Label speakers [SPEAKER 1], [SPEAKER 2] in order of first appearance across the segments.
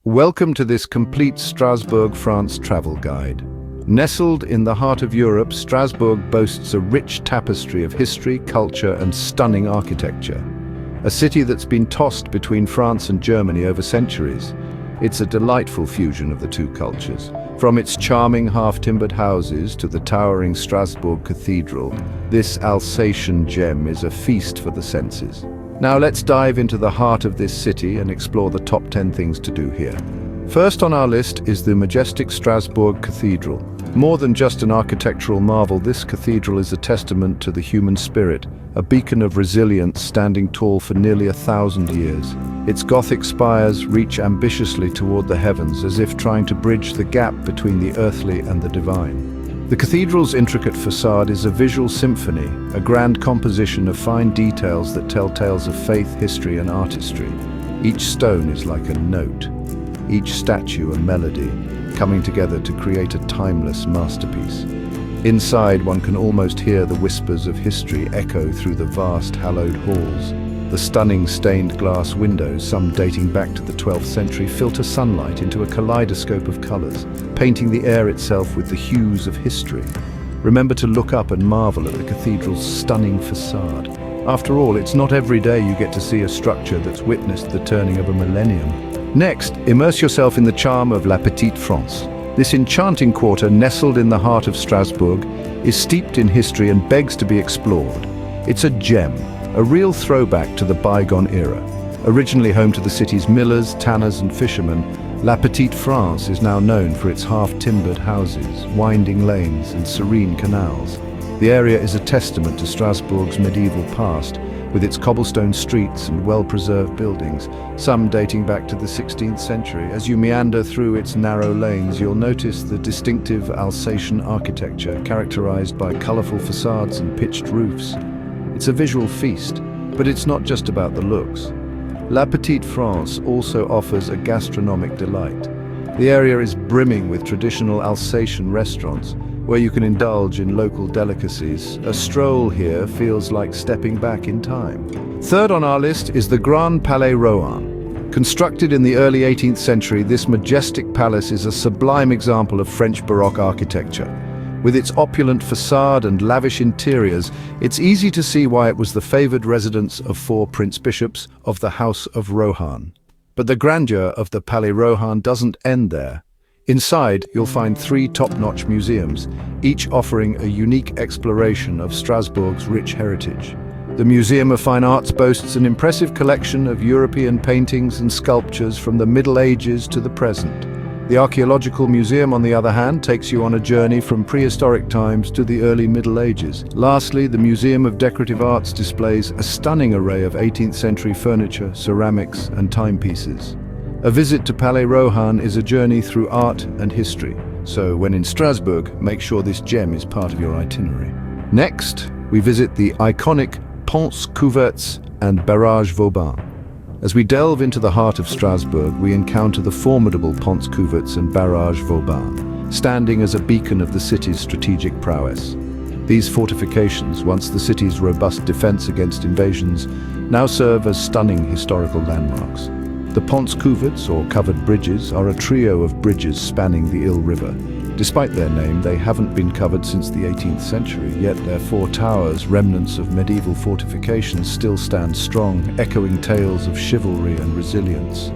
[SPEAKER 1] Welcome to this complete Strasbourg, France travel guide. Nestled in the heart of Europe, Strasbourg boasts a rich tapestry of history, culture, and stunning architecture. A city that's been tossed between France and Germany over centuries. It's a delightful fusion of the two cultures. From its charming half-timbered houses to the towering Strasbourg Cathedral, this Alsatian gem is a feast for the senses. Now let's dive into the heart of this city and explore the top 10 things to do here. First on our list is the majestic Strasbourg Cathedral. More than just an architectural marvel, this cathedral is a testament to the human spirit, a beacon of resilience standing tall for nearly 1,000 years. Its Gothic spires reach ambitiously toward the heavens, as if trying to bridge the gap between the earthly and the divine. The cathedral's intricate facade is a visual symphony, a grand composition of fine details that tell tales of faith, history, and artistry. Each stone is like a note, each statue a melody, coming together to create a timeless masterpiece. Inside, one can almost hear the whispers of history echo through the vast hallowed halls. The stunning stained glass windows, some dating back to the 12th century, filter sunlight into a kaleidoscope of colors, painting the air itself with the hues of history. Remember to look up and marvel at the cathedral's stunning facade. After all, it's not every day you get to see a structure that's witnessed the turning of a millennium. Next, immerse yourself in the charm of La Petite France. This enchanting quarter, nestled in the heart of Strasbourg, is steeped in history and begs to be explored. It's a gem, a real throwback to the bygone era. Originally home to the city's millers, tanners, and fishermen, La Petite France is now known for its half-timbered houses, winding lanes, and serene canals. The area is a testament to Strasbourg's medieval past, with its cobblestone streets and well-preserved buildings, some dating back to the 16th century. As you meander through its narrow lanes, you'll notice the distinctive Alsatian architecture, characterized by colorful facades and pitched roofs. It's a visual feast, but it's not just about the looks. La Petite France also offers a gastronomic delight. The area is brimming with traditional Alsatian restaurants, where you can indulge in local delicacies. A stroll here feels like stepping back in time. Third on our list is the Grand Palais Rohan. Constructed in the early 18th century, this majestic palace is a sublime example of French Baroque architecture. With its opulent facade and lavish interiors, it's easy to see why it was the favored residence of 4 prince-bishops of the House of Rohan. But the grandeur of the Palais Rohan doesn't end there. Inside, you'll find 3 top-notch museums, each offering a unique exploration of Strasbourg's rich heritage. The Museum of Fine Arts boasts an impressive collection of European paintings and sculptures from the Middle Ages to the present. The Archaeological Museum, on the other hand, takes you on a journey from prehistoric times to the early Middle Ages. Lastly, the Museum of Decorative Arts displays a stunning array of 18th century furniture, ceramics, and timepieces. A visit to Palais Rohan is a journey through art and history, so when in Strasbourg, make sure this gem is part of your itinerary. Next, we visit the iconic Ponts Couverts and Barrage Vauban. As we delve into the heart of Strasbourg, we encounter the formidable Ponts Couverts and Barrage Vauban, standing as a beacon of the city's strategic prowess. These fortifications, once the city's robust defense against invasions, now serve as stunning historical landmarks. The Ponts Couverts, or covered bridges, are a trio of bridges spanning the Ill River. Despite their name, they haven't been covered since the 18th century, yet their 4 towers, remnants of medieval fortifications, still stand strong, echoing tales of chivalry and resilience.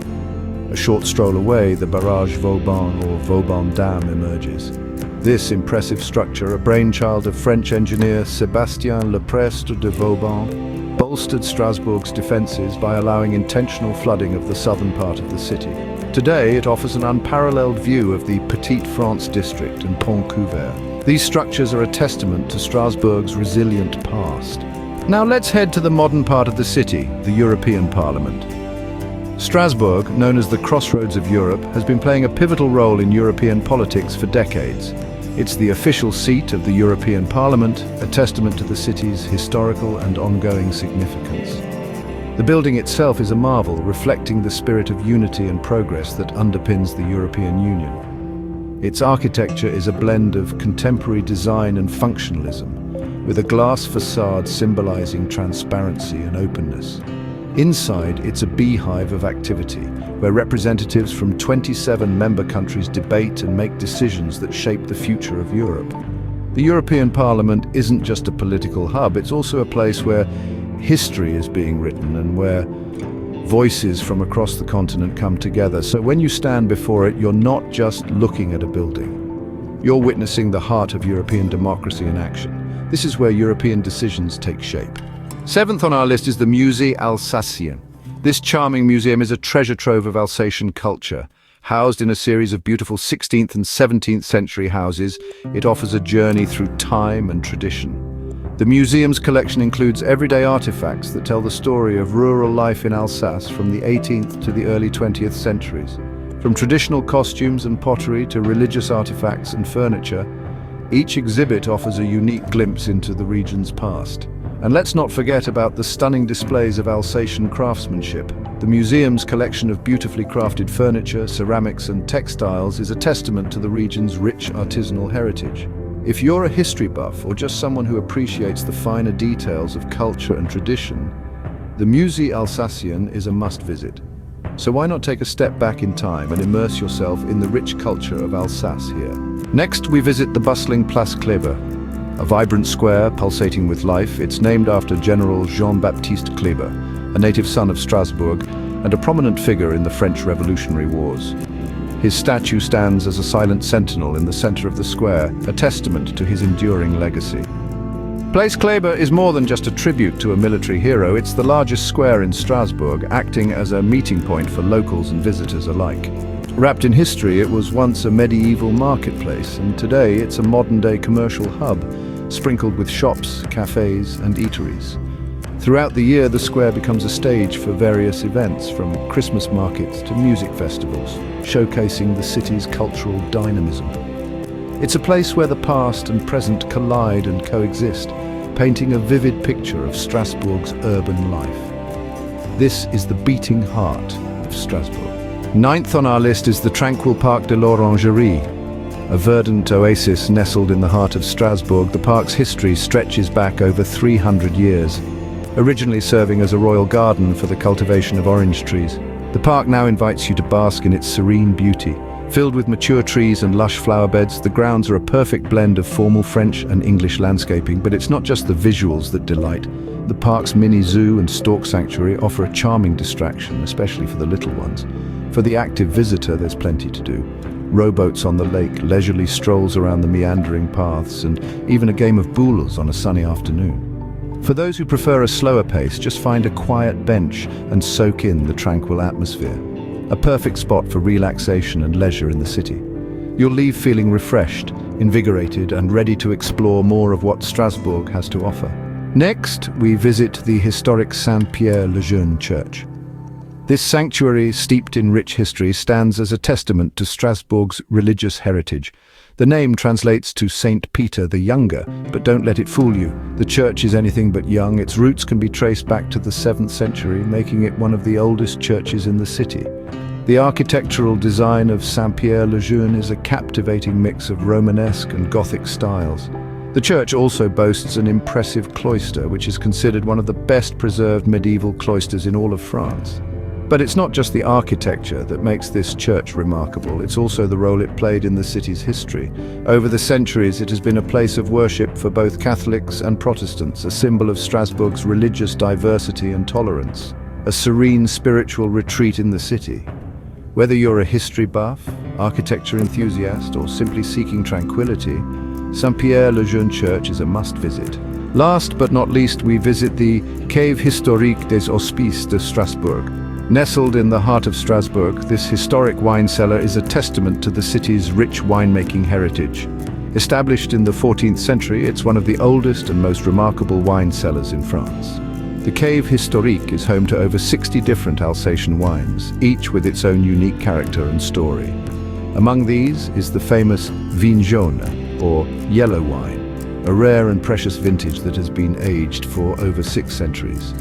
[SPEAKER 1] A short stroll away, the Barrage Vauban, or Vauban Dam, emerges. This impressive structure, a brainchild of French engineer Sébastien Leprestre de Vauban, bolstered Strasbourg's defences by allowing intentional flooding of the southern part of the city. Today, it offers an unparalleled view of the Petite France district and Pont Couvert. These structures are a testament to Strasbourg's resilient past. Now let's head to the modern part of the city, the European Parliament. Strasbourg, known as the crossroads of Europe, has been playing a pivotal role in European politics for decades. It's the official seat of the European Parliament, a testament to the city's historical and ongoing significance. The building itself is a marvel, reflecting the spirit of unity and progress that underpins the European Union. Its architecture is a blend of contemporary design and functionalism, with a glass facade symbolizing transparency and openness. Inside, it's a beehive of activity, where representatives from 27 member countries debate and make decisions that shape the future of Europe. The European Parliament isn't just a political hub, it's also a place where history is being written and where voices from across the continent come together. So when you stand before it, you're not just looking at a building. You're witnessing the heart of European democracy in action. This is where European decisions take shape. Seventh on our list is the Musée Alsacien. This charming museum is a treasure trove of Alsatian culture. Housed in a series of beautiful 16th and 17th century houses, it offers a journey through time and tradition. The museum's collection includes everyday artifacts that tell the story of rural life in Alsace from the 18th to the early 20th centuries. From traditional costumes and pottery to religious artifacts and furniture, each exhibit offers a unique glimpse into the region's past. And let's not forget about the stunning displays of Alsatian craftsmanship. The museum's collection of beautifully crafted furniture, ceramics and textiles is a testament to the region's rich artisanal heritage. If you're a history buff or just someone who appreciates the finer details of culture and tradition, the Musée Alsacien is a must-visit. So why not take a step back in time and immerse yourself in the rich culture of Alsace here? Next, we visit the bustling Place Kléber. A vibrant square pulsating with life, it's named after General Jean-Baptiste Kléber, a native son of Strasbourg and a prominent figure in the French Revolutionary Wars. His statue stands as a silent sentinel in the center of the square, a testament to his enduring legacy. Place Kléber is more than just a tribute to a military hero, it's the largest square in Strasbourg, acting as a meeting point for locals and visitors alike. Wrapped in history, it was once a medieval marketplace, and today it's a modern-day commercial hub, sprinkled with shops, cafes, and eateries. Throughout the year, the square becomes a stage for various events, from Christmas markets to music festivals, showcasing the city's cultural dynamism. It's a place where the past and present collide and coexist, painting a vivid picture of Strasbourg's urban life. This is the beating heart of Strasbourg. Ninth on our list is the tranquil Parc de l'Orangerie. A verdant oasis nestled in the heart of Strasbourg, the park's history stretches back over 300 years. Originally serving as a royal garden for the cultivation of orange trees, the park now invites you to bask in its serene beauty. Filled with mature trees and lush flower beds, the grounds are a perfect blend of formal French and English landscaping, but it's not just the visuals that delight. The park's mini zoo and stork sanctuary offer a charming distraction, especially for the little ones. For the active visitor, there's plenty to do. Rowboats on the lake, leisurely strolls around the meandering paths, and even a game of boules on a sunny afternoon. For those who prefer a slower pace, just find a quiet bench and soak in the tranquil atmosphere. A perfect spot for relaxation and leisure in the city. You'll leave feeling refreshed, invigorated, and ready to explore more of what Strasbourg has to offer. Next, we visit the historic Saint-Pierre-le-Jeune church. This sanctuary, steeped in rich history, stands as a testament to Strasbourg's religious heritage. The name translates to Saint Peter the Younger, but don't let it fool you. The church is anything but young. Its roots can be traced back to the 7th century, making it one of the oldest churches in the city. The architectural design of Saint-Pierre-le-Jeune is a captivating mix of Romanesque and Gothic styles. The church also boasts an impressive cloister, which is considered one of the best preserved medieval cloisters in all of France. But it's not just the architecture that makes this church remarkable, it's also the role it played in the city's history. Over the centuries, it has been a place of worship for both Catholics and Protestants, a symbol of Strasbourg's religious diversity and tolerance, a serene spiritual retreat in the city. Whether you're a history buff, architecture enthusiast, or simply seeking tranquility, Saint-Pierre-le-Jeune Church is a must-visit. Last but not least, we visit the Cave Historique des Hospices de Strasbourg. Nestled in the heart of Strasbourg, this historic wine cellar is a testament to the city's rich winemaking heritage. Established in the 14th century, it's one of the oldest and most remarkable wine cellars in France. The Cave Historique is home to over 60 different Alsatian wines, each with its own unique character and story. Among these is the famous Jaune, or yellow wine, a rare and precious vintage that has been aged for over 6 centuries.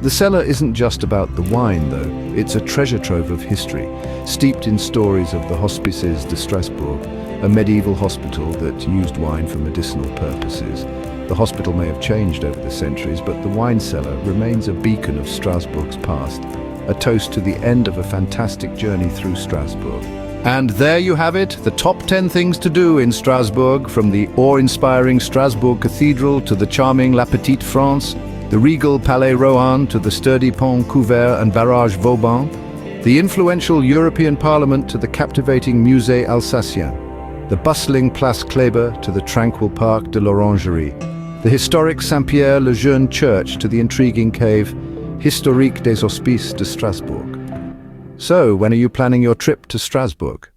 [SPEAKER 1] The cellar isn't just about the wine, though. It's a treasure trove of history, steeped in stories of the Hospices de Strasbourg, a medieval hospital that used wine for medicinal purposes. The hospital may have changed over the centuries, but the wine cellar remains a beacon of Strasbourg's past, a toast to the end of a fantastic journey through Strasbourg. And there you have it, the top 10 things to do in Strasbourg, from the awe-inspiring Strasbourg Cathedral to the charming La Petite France, the regal Palais Rohan to the sturdy Pont Couvert and Barrage Vauban, the influential European Parliament to the captivating Musée Alsatien, the bustling Place Kléber to the tranquil Parc de l'Orangerie, the historic Saint-Pierre-le-Jeune church to the intriguing cave Historique des Hospices de Strasbourg. So, when are you planning your trip to Strasbourg?